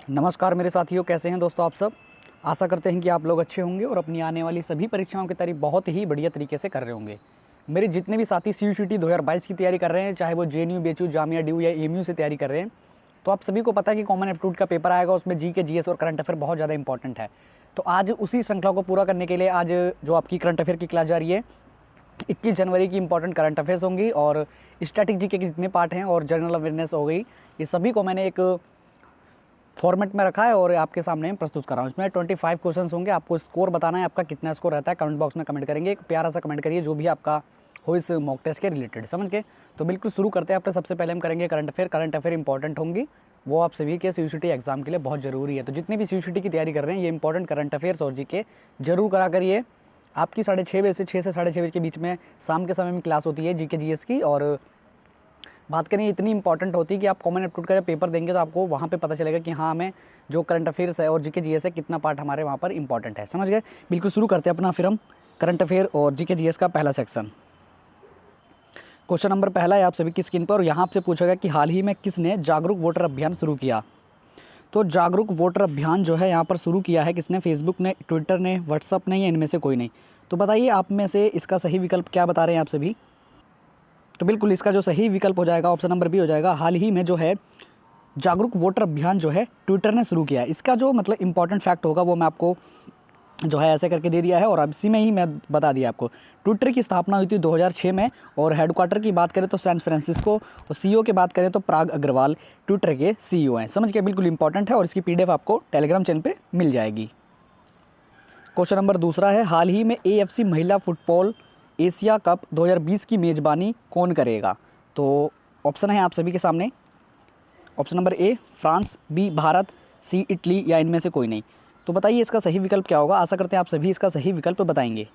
नमस्कार मेरे साथियों, कैसे हैं दोस्तों आप सब। आशा करते हैं कि आप लोग अच्छे होंगे और अपनी आने वाली सभी परीक्षाओं की तैयारी बहुत ही बढ़िया तरीके से कर रहे होंगे। मेरे जितने भी साथी CUCT 2022 की तैयारी कर रहे हैं, चाहे वो JNU, BHU, जामिया DU या AMU से तैयारी कर रहे हैं, तो आप सभी को पता है कि कॉमन एप्टीट्यूड का पेपर आएगा। उसमें GK, GS और करंट अफेयर बहुत ज़्यादा इंपॉर्टेंट है। तो आज उसी श्रृंखला को पूरा करने के लिए आज जो आपकी करंट अफेयर की क्लास जा रही है, 21 जनवरी की इंपॉर्टेंट करंट अफेयर्स होंगी और स्टैटिक GK के जितने पार्ट हैं और जनरल अवेयरनेस हो गई, ये सभी को मैंने एक फॉर्मेट में रखा है और आपके सामने प्रस्तुत कर रहा हूँ। इसमें 25 क्वेश्चंस होंगे। आपको स्कोर बताना है, आपका कितना स्कोर रहता है। कमेंट बॉक्स में कमेंट करेंगे, एक प्यारा सा कमेंट करिए जो भी आपका हो इस मॉक टेस्ट के रिलेटेड, समझ के। तो बिल्कुल शुरू करते हैं। आपने सबसे पहले हम करेंगे करंट अफेयर इंपॉर्टेंट होंगी, वो आप सभी के CUCT एग्जाम के लिए बहुत ज़रूरी है। तो जितने भी CUCT की तैयारी कर रहे हैं, ये इंपॉर्टेंट करंट अफेयर्स और GK जरूर करा करिए। आपकी 6:30 बजे से 6 से 6:30 बजे के बीच में शाम के समय में क्लास होती है GK GS की। और बात करें, इतनी इंपॉर्टेंट होती है कि आप कॉमन एप्टीट्यूड का पेपर देंगे तो आपको वहाँ पे पता चलेगा कि हाँ, हमें जो करंट अफेयर्स है और GK GS है, कितना पार्ट हमारे वहाँ पर इंपॉर्टेंट है, समझ गए। बिल्कुल शुरू करते हैं अपना फिर हम करंट अफेयर और GK GS का पहला सेक्शन। क्वेश्चन नंबर पहला है आप सभी की स्क्रीन पर और यहाँ आपसे पूछा गया कि हाल ही में किसने जागरूक वोटर अभियान शुरू किया। तो जागरूक वोटर अभियान जो है यहाँ पर शुरू किया है किसने? फेसबुक ने, ट्विटर ने, व्हाट्सअप ने, या इनमें से कोई नहीं। तो बताइए आप में से इसका सही विकल्प क्या बता रहे हैं आप सभी। तो बिल्कुल इसका जो सही विकल्प हो जाएगा ऑप्शन नंबर बी हो जाएगा। हाल ही में जो है जागरूक वोटर अभियान जो है ट्विटर ने शुरू किया है। इसका जो मतलब इंपॉर्टेंट फैक्ट होगा वो मैं आपको जो है ऐसे करके दे दिया है और अब इसी में ही मैं बता दिया आपको। ट्विटर की स्थापना हुई थी 2006 में और हेडक्वार्टर की बात करें तो सैन फ्रांसिस्को और CEO की बात करें तो पराग अग्रवाल ट्विटर के CEO हैं, समझ के। बिल्कुल इंपॉर्टेंट है और इसकी PDF आपको टेलीग्राम चैनल पर मिल जाएगी। क्वेश्चन नंबर दूसरा है, हाल ही में AFC महिला फुटबॉल एशिया कप 2020 की मेज़बानी कौन करेगा। तो ऑप्शन है आप सभी के सामने। Option number A France, B Bharat, C Italy, या इनमें से कोई नहीं। तो बताइए इसका सही विकल्प क्या होगा। आशा करते हैं आप सभी इसका सही विकल्प बताएंगे।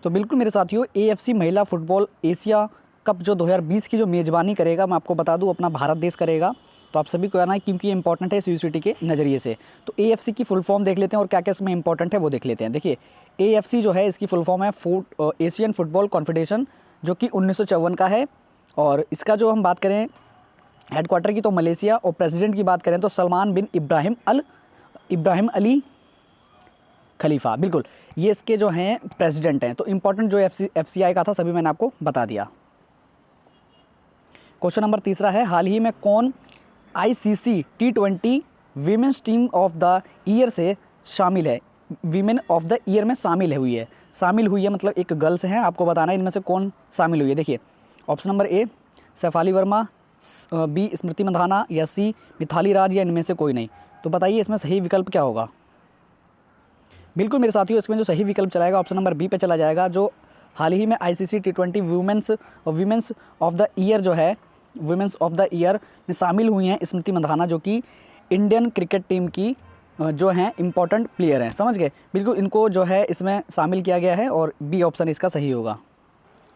तो बिल्कुल मेरे साथियों, AFC महिला फुटबॉल एशिया कप जो 2020 की जो मेज़बानी करेगा, मैं आपको बता दूं अपना भारत देश करेगा। तो आप सभी को आना है क्योंकि ये इंपॉर्टेंट है CUCT के नज़रिए से। तो AFC की फुल फॉर्म देख लेते हैं और क्या क्या इसमें इंपॉर्टेंट है वो देख लेते हैं। देखिए, AFC जो है इसकी फुल फॉर्म है एशियन फुटबॉल कॉन्फेडरेशन, जो कि 1954 का है। और इसका जो हम बात करें हेडक्वार्टर की तो मलेशिया, और प्रेसिडेंट की बात करें तो सलमान बिन इब्राहिम अली खलीफा। बिल्कुल ये इसके जो हैं प्रेसिडेंट हैं। तो इंपॉर्टेंट जो FCI का था सभी मैंने आपको बता दिया। क्वेश्चन नंबर तीसरा है, हाल ही में कौन ICC T20 women's team of the year से शामिल है। वीमेन ऑफ द ईयर में शामिल हुई है मतलब एक गर्ल्स हैं। आपको बताना है इनमें से कौन शामिल हुई है। देखिए, option number A Shafali Verma, B Smriti Mandhana, या C मिथाली राज, या इनमें से कोई नहीं। तो बताइए इसमें सही विकल्प क्या होगा। बिल्कुल मेरे साथियों, इसमें जो सही विकल्प चलाएगा ऑप्शन नंबर B पे चला जाएगा। जो हाल ही में ICC T20 women's of the year जो है, वुमेंस ऑफ द ईयर में शामिल हुई हैं स्मृति मंधाना, जो कि इंडियन क्रिकेट टीम की जो हैं इंपॉर्टेंट प्लेयर हैं, समझ गए। बिल्कुल इनको जो है इसमें शामिल किया गया है और B ऑप्शन इसका सही होगा।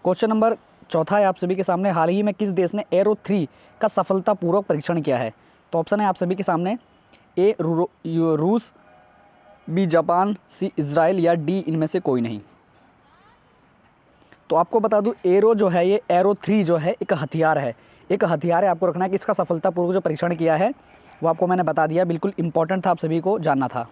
क्वेश्चन नंबर चौथा है आप सभी के सामने, हाल ही में किस देश ने एरो 3 का सफलतापूर्वक परीक्षण किया है। तो ऑप्शन है आप सभी के सामने, A रूस, B जापान, C इजराइल, या D इनमें से कोई नहीं। तो आपको बता दूं, एरो जो है ये एरो 3 जो है एक हथियार है। आपको रखना है कि इसका सफलतापूर्वक जो परीक्षण किया है वो आपको मैंने बता दिया। बिल्कुल इंपॉर्टेंट था, आप सभी को जानना था।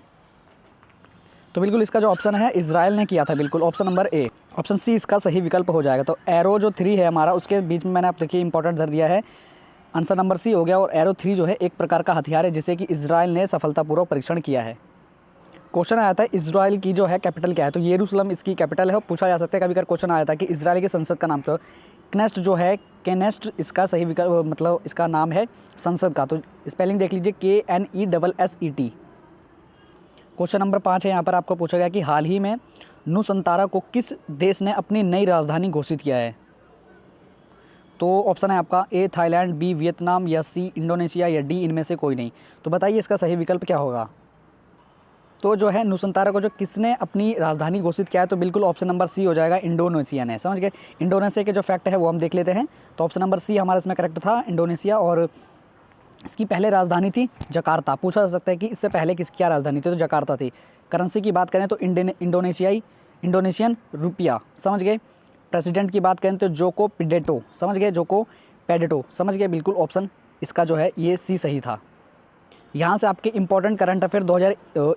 तो बिल्कुल इसका जो ऑप्शन है इजराइल ने किया था। बिल्कुल option number A, option C इसका सही विकल्प हो जाएगा। तो एरो जो 3 है हमारा, उसके बीच में मैंने आप देखिए इंपॉर्टेंट धर दिया है। आंसर नंबर C हो गया। और एरो 3 जो है एक प्रकार का हथियार है जिसे कि इजराइल ने सफलतापूर्वक परीक्षण किया है। क्वेश्चन आया था इजराइल की जो है कैपिटल क्या है। तो येरूशलेम इसकी कैपिटल है। और पूछा जा सकता है कभी कभी क्वेश्चन आया था कि इजराइल की संसद का नाम, तो क्नेस्ट जो है, केनेस्ट इसका सही विकल्प मतलब इसका नाम है संसद का। तो स्पेलिंग देख लीजिए, KNESSET। क्वेश्चन नंबर 5 है, यहाँ पर आपको पूछा गया कि हाल ही में नुसंतारा को किस देश ने अपनी नई राजधानी घोषित किया है। तो ऑप्शन है आपका A थाईलैंड, B वियतनाम, या C इंडोनेशिया, या D इनमें से कोई नहीं। तो बताइए इसका सही विकल्प क्या होगा। तो जो है नुसंतारा को जो किसने अपनी राजधानी घोषित किया है, तो बिल्कुल ऑप्शन नंबर C हो जाएगा, इंडोनेशिया ने, समझ गए। इंडोनेशिया के जो फैक्ट है वो हम देख लेते हैं। तो ऑप्शन नंबर C हमारा इसमें करेक्ट था, इंडोनेशिया। और इसकी पहले राजधानी थी जकार्ता। पूछा जा सकता है कि इससे पहले किसकी क्या राजधानी थी, तो जकार्ता थी। करेंसी की बात करें तो इंडोनेशियन रुपया, समझ गए। प्रेसिडेंट की बात करें तो जोको पिडेटो, समझ गए, जोको पेडेटो, समझ गए। बिल्कुल ऑप्शन इसका जो है ये C सही था। यहाँ से आपके इंपॉर्टेंट करंट अफेयर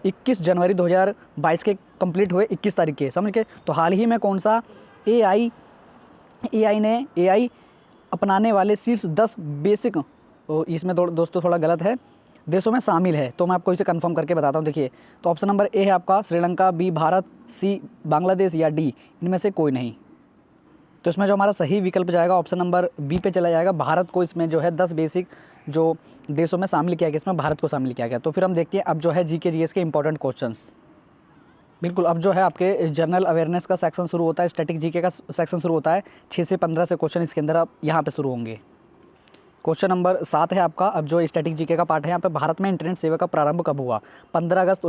21 जनवरी 2022 के कंप्लीट हुए 21 तारीख के, समझ के। तो हाल ही में कौन सा एआई अपनाने वाले शीर्ष 10 बेसिक, इसमें दोस्तों थोड़ा गलत है, देशों में शामिल है। तो मैं आपको इसे कंफर्म करके बताता हूँ। देखिए, तो ऑप्शन नंबर ए है आपका श्रीलंका, बी भारत, सी बांग्लादेश या डी इनमें से कोई नहीं। तो इसमें जो हमारा सही विकल्प जाएगा ऑप्शन नंबर बी पे चला जाएगा। भारत को इसमें जो है 10 बेसिक जो देशों में शामिल किया गया, इसमें भारत को शामिल किया गया। तो फिर हम देखते हैं अब जो है जीके जीएस के इंपॉर्टेंट क्वेश्चंस। बिल्कुल, अब जो है आपके जनरल अवेयरनेस का सेक्शन शुरू होता है, स्टैटिक जीके का सेक्शन शुरू होता है। 6 से 15 से क्वेश्चन इसके अंदर अब यहाँ पे शुरू होंगे। क्वेश्चन नंबर 7 है आपका, अब जो स्टैटिक जीके का पार्ट है यहाँ पे, भारत में इंटरनेट सेवा का प्रारंभ कब हुआ? 15 अगस्त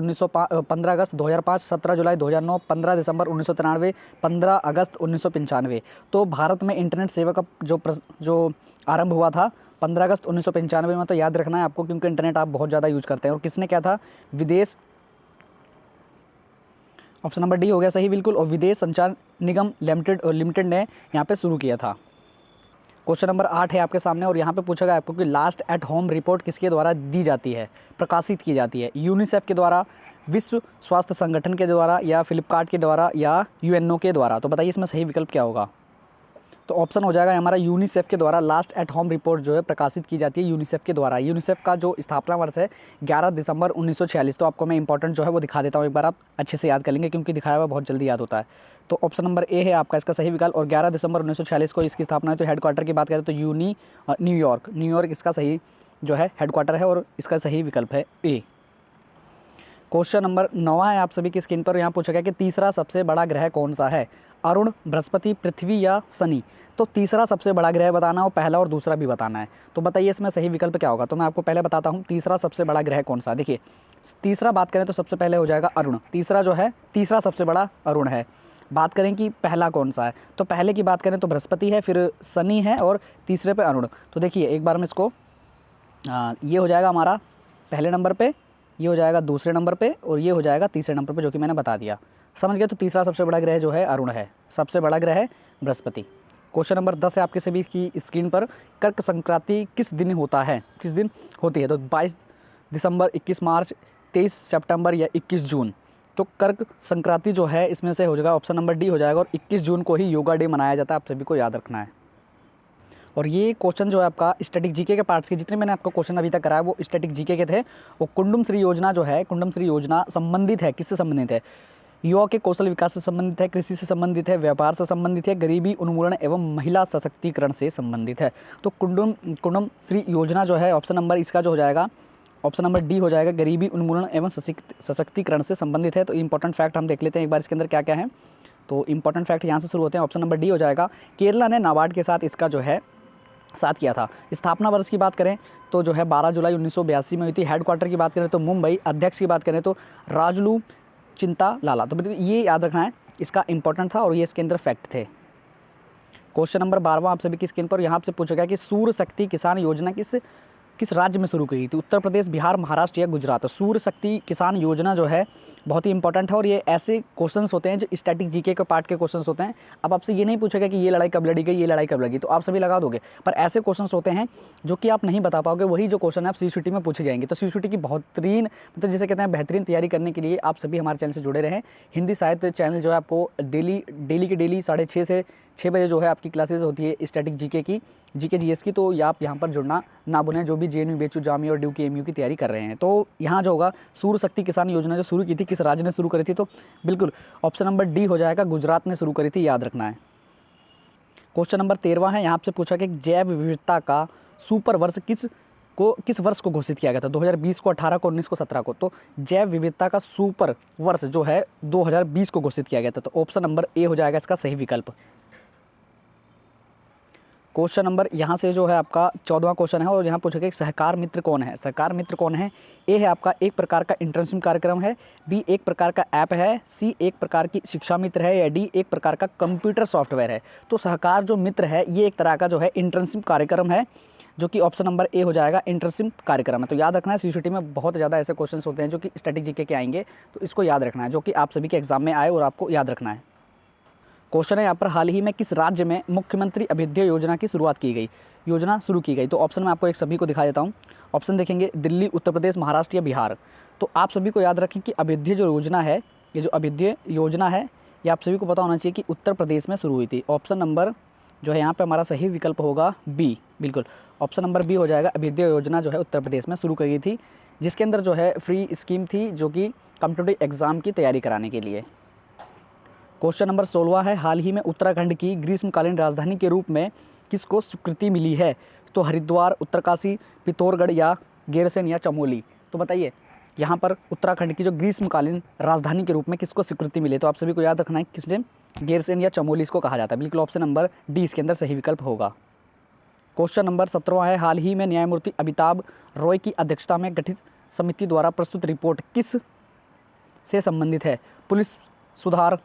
2005, 17 जुलाई 2009, 15 दिसंबर 1993, 15 अगस्त 1995। तो भारत में इंटरनेट सेवा का जो आरंभ हुआ था 15 अगस्त 1995 में। तो याद रखना है आपको, क्योंकि इंटरनेट आप बहुत ज़्यादा यूज करते हैं। और किसने क्या था? विदेश, ऑप्शन नंबर डी हो गया सही बिल्कुल, और विदेश संचार निगम लिमिटेड ने यहाँ पे शुरू किया था। क्वेश्चन नंबर 8 है आपके सामने, और यहाँ पे पूछा गया आपको कि लास्ट एट होम रिपोर्ट किसके द्वारा दी जाती है, प्रकाशित की जाती है? यूनिसेफ के द्वारा, विश्व स्वास्थ्य संगठन के द्वारा, या फ्लिपकार्ट के द्वारा, या यूएनओ के द्वारा? तो बताइए इसमें सही विकल्प क्या होगा? तो ऑप्शन हो जाएगा हमारा यूनिसेफ के द्वारा। लास्ट एट होम रिपोर्ट जो है प्रकाशित की जाती है यूनिसेफ के द्वारा। यूनिसेफ का जो स्थापना वर्ष है 11 दिसंबर 1946। तो आपको मैं इंपॉर्टेंट जो है वो दिखा देता हूँ, एक बार आप अच्छे से याद कर लेंगे, क्योंकि दिखाया हुआ बहुत जल्दी याद होता है। तो ऑप्शन नंबर ए है आपका इसका सही विकल्प, और 11 दिसंबर 1946 को इसकी स्थापना है। तो हेडक्वार्टर की बात करें तो न्यूयॉर्क इसका सही जो है हेडक्वार्टर है, और इसका सही विकल्प है ए। क्वेश्चन नंबर 9 है आप सभी की स्क्रीन पर। यहाँ पूछा गया कि तीसरा सबसे बड़ा ग्रह कौन सा है? अरुण, बृहस्पति, पृथ्वी या शनि? तो तीसरा सबसे बड़ा ग्रह बताना है, और पहला और दूसरा भी बताना है। तो बताइए इसमें सही विकल्प क्या होगा? तो मैं आपको पहले बताता हूँ तीसरा सबसे बड़ा ग्रह कौन सा। देखिए, तीसरा बात करें तो सबसे पहले हो जाएगा अरुण। तीसरा सबसे बड़ा अरुण है। बात करें कि पहला कौन सा है, तो पहले की बात करें तो बृहस्पति है, फिर शनि है, और तीसरे पे अरुण। तो देखिए एक बार मैं इसको ये हो जाएगा हमारा पहले नंबर पे, ये हो जाएगा दूसरे नंबर पे, और ये हो जाएगा तीसरे नंबर पे, जो कि मैंने बता दिया। समझ गए? तो तीसरा सबसे बड़ा ग्रह जो है अरुण है, सबसे बड़ा ग्रह है बृहस्पति। क्वेश्चन नंबर 10 है आपके सभी की स्क्रीन पर। कर्क संक्रांति किस दिन होती है? तो 22 दिसंबर, 21 मार्च, 23 सितंबर या 21 जून? तो कर्क संक्रांति जो है इसमें से हो जाएगा ऑप्शन नंबर डी हो जाएगा, और 21 जून को ही योगा डे मनाया जाता है, आप सभी को याद रखना है। और ये क्वेश्चन जो है आपका स्टैटिक जीके के पार्ट्स के, जितने मैंने आपको क्वेश्चन अभी तक कराया वो स्टैटिक जीके के थे। वो कुंडुम श्री योजना जो है, कुंडुम श्री योजना संबंधित है, किससे संबंधित है? युवा के कौशल विकास से संबंधित है, कृषि से संबंधित है, व्यापार से संबंधित है, गरीबी उन्मूलन एवं महिला सशक्तिकरण से संबंधित है। तो कुंडुम श्री योजना जो है ऑप्शन नंबर इसका जो हो जाएगा ऑप्शन नंबर डी हो जाएगा, गरीबी उन्मूलन एवं सशक्तिकरण से संबंधित है। तो इंपॉर्टेंट फैक्ट हम देख लेते हैं एक बार इसके अंदर क्या क्या है। तो इंपॉर्टेंट फैक्ट यहाँ से शुरू होते हैं। ऑप्शन नंबर डी हो जाएगा, केरला ने नाबार्ड के साथ इसका जो है साथ किया था। स्थापना वर्ष की बात करें तो जो है 12 जुलाई 1982 में हुई थी। हेडक्वार्टर की बात करें तो मुंबई, अध्यक्ष की बात करें तो राजलू चिंता लाला। तो ये याद रखना है, इसका इंपॉर्टेंट था और ये इसके अंदर फैक्ट थे। क्वेश्चन नंबर 12 आप सभी की स्क्रीन पर। यहाँ आपसे पूछा गया कि सूर्य शक्ति किसान योजना किस राज्य में शुरू की थी? उत्तर प्रदेश, बिहार, महाराष्ट्र या गुजरात? तो सूर्य शक्ति किसान योजना जो है बहुत ही इंपॉर्टेंट है, और ये ऐसे क्वेश्चंस होते हैं जो स्टैटिक जीके के पार्ट के क्वेश्चंस होते हैं। अब आपसे ये नहीं पूछेगा कि ये लड़ाई कब लड़ी गई, ये लड़ाई कब लगी, तो आप सभी लगा दोगे, पर ऐसे क्वेश्चंस होते हैं जो कि आप नहीं बता पाओगे। वही जो क्वेश्चन है आप सीयूईटी में पूछे जाएंगे। तो सीयूईटी की बेहतरीन, मतलब जिसे कहते हैं बेहतरीन तैयारी करने के लिए आप सभी हमारे चैनल से जुड़े रहें। हिंदी साहित्य चैनल जो है आपको डेली के डेली 6:30 से 6 बजे जो है आपकी क्लासेज होती है स्टैटिक जीके की, जीके जीएस की। तो आप यहाँ पर जुड़ना ना भूलें, जो भी जेएनयू, बीएचयू, जामिया और ड्यूक एमयू की तैयारी कर रहे हैं। तो यहाँ जो होगा सूर्य शक्ति किसान योजना जो शुरू की थी, किस राज्य ने शुरू करी थी? तो बिल्कुल ऑप्शन नंबर डी हो जाएगा, गुजरात ने शुरू करी थी, याद रखना है। क्वेश्चन नंबर 13 है। यहाँ आपसे पूछा कि जैव विविधता का सुपर वर्ष किस वर्ष को घोषित किया गया था? 2020 को, 18 को, 19 को, 17 को? तो जैव विविधता का सुपर वर्ष जो है 2020 को घोषित किया गया था। तो ऑप्शन नंबर ए हो जाएगा इसका सही विकल्प। क्वेश्चन नंबर यहाँ से जो है आपका 14वां क्वेश्चन है, और यहाँ पूछा गया सहकार मित्र कौन है? सहकार मित्र कौन है? ए है आपका एक प्रकार का इंटर्नशिप कार्यक्रम है, बी एक प्रकार का ऐप है, सी एक प्रकार की शिक्षा मित्र है, या डी एक प्रकार का कंप्यूटर सॉफ्टवेयर है? तो सहकार जो मित्र है ये एक तरह का जो है इंटर्नशिप कार्यक्रम है, जो कि ऑप्शन नंबर ए हो जाएगा, इंटर्नशिप कार्यक्रम है। तो याद रखना है, सीयूईटी में बहुत ज़्यादा ऐसे क्वेश्चन होते हैं जो कि स्टैटिक जीके के आएंगे, तो इसको याद रखना है, जो कि आप सभी के एग्जाम में आए और आपको याद रखना है। क्वेश्चन है यहाँ पर, हाल ही में किस राज्य में मुख्यमंत्री अभ्युदय योजना की शुरुआत की गई, योजना शुरू की गई? तो ऑप्शन में आपको एक सभी को दिखा देता हूँ। ऑप्शन देखेंगे दिल्ली, उत्तर प्रदेश, महाराष्ट्र या बिहार। तो आप सभी को याद रखें कि अभ्युदय जो योजना है, ये जो अभ्युदय योजना है, ये आप सभी को पता होना चाहिए कि उत्तर प्रदेश में शुरू हुई थी। ऑप्शन नंबर जो है यहाँ पे हमारा सही विकल्प होगा बी, बिल्कुल ऑप्शन नंबर बी हो जाएगा। अभ्युदय योजना जो है उत्तर प्रदेश में शुरू करी थी, जिसके अंदर जो है फ्री स्कीम थी जो कि कॉम्पिटिटिव एग्जाम की तैयारी कराने के लिए। क्वेश्चन नंबर 16 है, हाल ही में उत्तराखंड की ग्रीष्मकालीन राजधानी के रूप में किसको स्वीकृति मिली है? तो हरिद्वार, उत्तरकाशी, पिथौरागढ़ या गैरसैंण या चमोली। तो बताइए यहाँ पर उत्तराखंड की जो ग्रीष्मकालीन राजधानी के रूप में किसको स्वीकृति मिली? तो आप सभी को याद रखना है किसने, गैरसैंण या चमोली इसको कहा जाता है। बिल्कुल ऑप्शन नंबर डी इसके अंदर सही विकल्प होगा। क्वेश्चन नंबर 17 है, हाल ही में न्यायमूर्ति अमिताभ रॉय की अध्यक्षता में गठित समिति द्वारा प्रस्तुत रिपोर्ट किस से संबंधित है? पुलिस सुधार,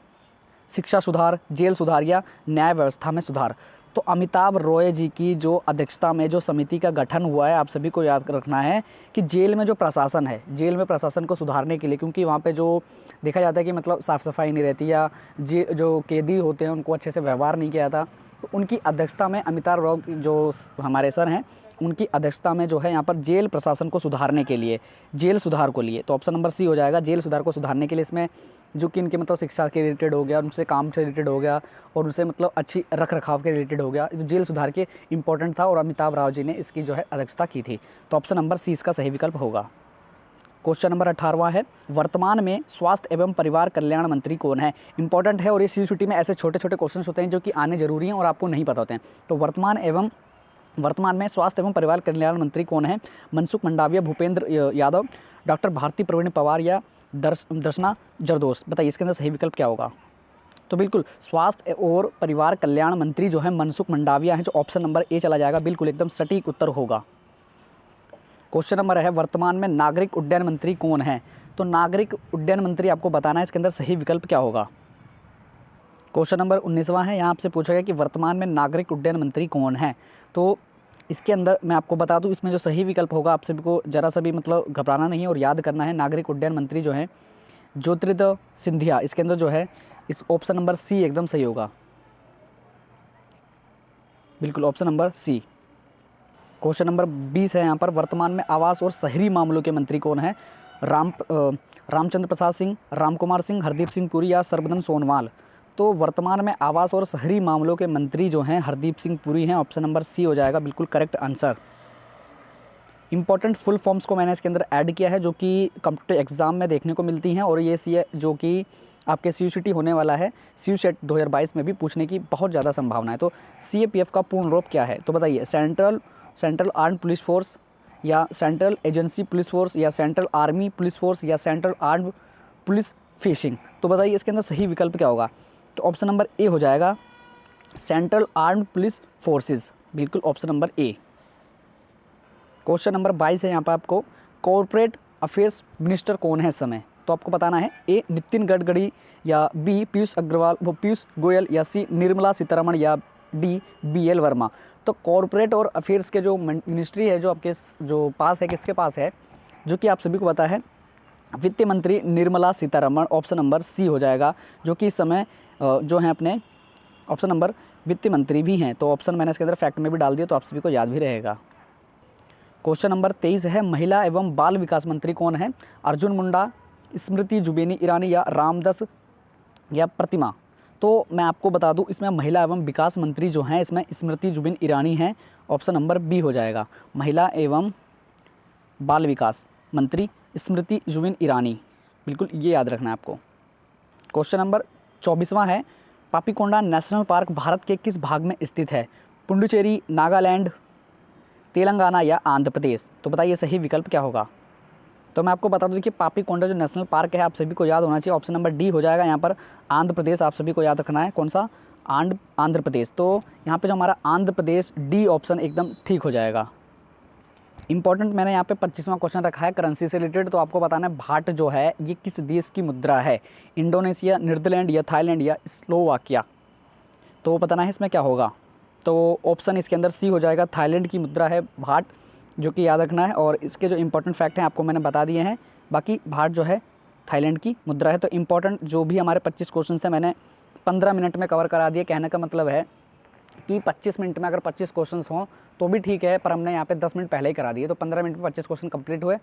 शिक्षा सुधार, जेल सुधार या न्याय व्यवस्था में सुधार। तो अमिताभ रॉय जी की जो अध्यक्षता में जो समिति का गठन हुआ है, आप सभी को याद रखना है कि जेल में जो प्रशासन है, जेल में प्रशासन को सुधारने के लिए, क्योंकि वहाँ पे जो देखा जाता है कि मतलब साफ़ सफाई नहीं रहती या जो कैदी होते हैं उनको अच्छे से व्यवहार नहीं किया जाता, तो उनकी अध्यक्षता में अमिताभ रॉय जो हमारे सर हैं, उनकी अध्यक्षता में जो है यहाँ पर जेल प्रशासन को सुधारने के लिए, जेल सुधार को लिए। तो ऑप्शन नंबर सी हो जाएगा, जेल सुधार को सुधारने के लिए। इसमें जो कि इनके मतलब शिक्षा के रिलेटेड हो गया, उनसे काम से रिलेटेड हो गया और उनसे मतलब अच्छी रख रखाव के रिलेटेड हो गया, जो जेल सुधार के इंपॉर्टेंट था और अमिताभ राव जी ने इसकी जो है अध्यक्षता की थी। तो ऑप्शन नंबर सी इसका सही विकल्प होगा। क्वेश्चन नंबर 18 है, वर्तमान में स्वास्थ्य एवं परिवार कल्याण मंत्री कौन है? इंपॉर्टेंट है और ये सीयूईटी में ऐसे छोटे छोटे क्वेश्चन होते हैं जो कि आने जरूरी हैं और आपको नहीं पता होते हैं। तो वर्तमान में स्वास्थ्य एवं परिवार कल्याण मंत्री कौन है? मनसुख मंडाविया, भूपेंद्र यादव, डॉक्टर भारती प्रवीण पवार या दर्शना जरदोश। बताइए इसके अंदर सही विकल्प क्या होगा? तो बिल्कुल स्वास्थ्य और परिवार कल्याण मंत्री जो है मनसुख मंडाविया है, जो ऑप्शन नंबर ए चला जाएगा, बिल्कुल एकदम सटीक उत्तर होगा। क्वेश्चन नंबर है, वर्तमान में नागरिक उड्डयन मंत्री कौन है? तो नागरिक उड्डयन मंत्री आपको बताना है, इसके अंदर सही विकल्प क्या होगा। क्वेश्चन नंबर 19वां है, यहाँ आपसे पूछा गया कि वर्तमान में नागरिक उड्डयन मंत्री कौन है। तो इसके अंदर मैं आपको बता दूं, इसमें जो सही विकल्प होगा, आप सभी को जरा सा भी मतलब घबराना नहीं है और याद करना है। नागरिक उड्डयन मंत्री जो है ज्योतिरादित्य सिंधिया, इसके अंदर जो है इस ऑप्शन नंबर सी एकदम सही होगा, बिल्कुल option number C. Question number 20 है, यहाँ पर वर्तमान में आवास और शहरी मामलों के मंत्री कौन है? रामचंद्र प्रसाद सिंह, राम कुमार सिंह, हरदीप सिंह पुरी या सर्बानंद सोनोवाल। तो वर्तमान में आवास और शहरी मामलों के मंत्री जो हैं हरदीप सिंह पुरी हैं, ऑप्शन नंबर सी हो जाएगा, बिल्कुल correct answer. Important full forms को मैंने इसके अंदर ऐड किया है जो कि कॉम्पिटिटिव एग्जाम में देखने को मिलती हैं और ये सी जो कि आपके सीयूईटी होने वाला है, सीयूईटी 2022 में भी पूछने की बहुत ज़्यादा संभावना है। तो सीएपीएफ का पूर्ण रूप क्या है? तो बताइए, सेंट्रल आर्म्ड पुलिस फोर्स या सेंट्रल एजेंसी पुलिस फोर्स या सेंट्रल आर्मी पुलिस फोर्स या सेंट्रल आर्म्ड पुलिस फिशिंग। तो बताइए इसके अंदर सही विकल्प क्या होगा? तो ऑप्शन नंबर ए हो जाएगा, सेंट्रल आर्म्ड पुलिस फोर्सेस, बिल्कुल option number A. Question number 22 है, यहाँ पर आपको कॉर्पोरेट अफेयर्स मिनिस्टर कौन है इस समय? तो आपको बताना है, ए नितिन गडकरी या बी पीयूष गोयल या सी निर्मला सीतारमण या डी बीएल वर्मा। तो कॉर्पोरेट और अफेयर्स के जो मिनिस्ट्री है जो आपके जो पास है, किसके पास है, जो कि आप सभी को पता है वित्त मंत्री Nirmala Sitharaman, option number C हो जाएगा, जो कि इस समय जो हैं अपने ऑप्शन नंबर वित्त मंत्री भी हैं। तो ऑप्शन मैंने इसके अंदर फैक्ट में भी डाल दिया तो आप सभी को याद भी रहेगा। क्वेश्चन नंबर 23 है, महिला एवं बाल विकास मंत्री कौन है? अर्जुन मुंडा, स्मृति जुबिनी ईरानी या रामदास या प्रतिमा। तो मैं आपको बता दूं, इसमें महिला एवं विकास मंत्री जो हैं इसमें स्मृति जुबिन ईरानी हैं, ऑप्शन नंबर बी हो जाएगा। महिला एवं बाल विकास मंत्री स्मृति जुबिन ईरानी, बिल्कुल ये याद रखना है आपको। क्वेश्चन नंबर 24वां है, पापीकोंडा नेशनल पार्क भारत के किस भाग में स्थित है? पुडुचेरी, नागालैंड, तेलंगाना या आंध्र प्रदेश। तो बताइए सही विकल्प क्या होगा? तो मैं आपको बता दूं कि पापीकोंडा जो नेशनल पार्क है आप सभी को याद होना चाहिए, ऑप्शन नंबर डी हो जाएगा। यहाँ पर आंध्र प्रदेश आप सभी को याद रखना है, कौन सा? आंध्र प्रदेश। तो यहाँ पे जो हमारा आंध्र प्रदेश, डी ऑप्शन एकदम ठीक हो जाएगा। इंपॉर्टेंट मैंने यहाँ पे 25वां क्वेश्चन रखा है करेंसी से रिलेटेड। तो आपको बताना है भाट जो है ये किस देश की मुद्रा है? इंडोनेशिया, नीदरलैंड या थाईलैंड या स्लोवाकिया। तो बताना है इसमें क्या होगा। तो ऑप्शन इसके अंदर सी हो जाएगा, थाईलैंड की मुद्रा है भाट, जो कि याद रखना है। और इसके जो इंपॉर्टेंट फैक्ट हैं आपको मैंने बता दिए हैं। बाकी भाट जो है थाईलैंड की मुद्रा है। तो इंपॉर्टेंट जो भी हमारे 25 क्वेश्चन थे मैंने 15 मिनट में कवर करा दिए। कहने का मतलब है कि 25 मिनट में अगर 25 क्वेश्चंस हों तो भी ठीक है, पर हमने यहाँ पे 10 मिनट पहले ही करा दिए, तो 15 मिनट में 25 क्वेश्चन कंप्लीट हुए।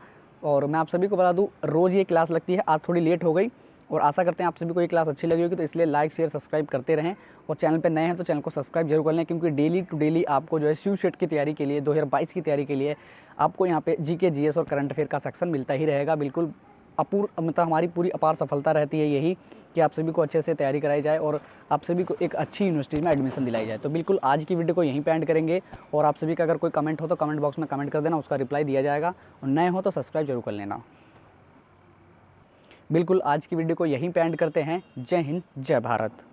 और मैं आप सभी को बता दूँ, रोज़ ये क्लास लगती है, आज थोड़ी लेट हो गई, और आशा करते हैं आप सभी को ये क्लास अच्छी लगी होगी। तो इसलिए लाइक शेयर सब्सक्राइब करते रहें, और चैनल पर नए हैं तो चैनल को सब्सक्राइब जरूर कर लें, क्योंकि डेली टू डेली आपको जो है सीयू सेट की तैयारी के लिए, 2022 की तैयारी के लिए आपको यहाँ पे जीके जीएस और करंट अफेयर का सेक्शन मिलता ही रहेगा। बिल्कुल मतलब हमारी पूरी अपार सफलता रहती है यही कि आप सभी को अच्छे से तैयारी कराई जाए और आप सभी को एक अच्छी यूनिवर्सिटी में एडमिशन दिलाई जाए। तो बिल्कुल आज की वीडियो को यहीं पे एंड करेंगे, और आप सभी का अगर कोई कमेंट हो तो कमेंट बॉक्स में कमेंट कर देना, उसका रिप्लाई दिया जाएगा, और नए हो तो सब्सक्राइब जरूर कर लेना। बिल्कुल आज की वीडियो को यहीं पे एंड करते हैं। जय हिंद, जय भारत।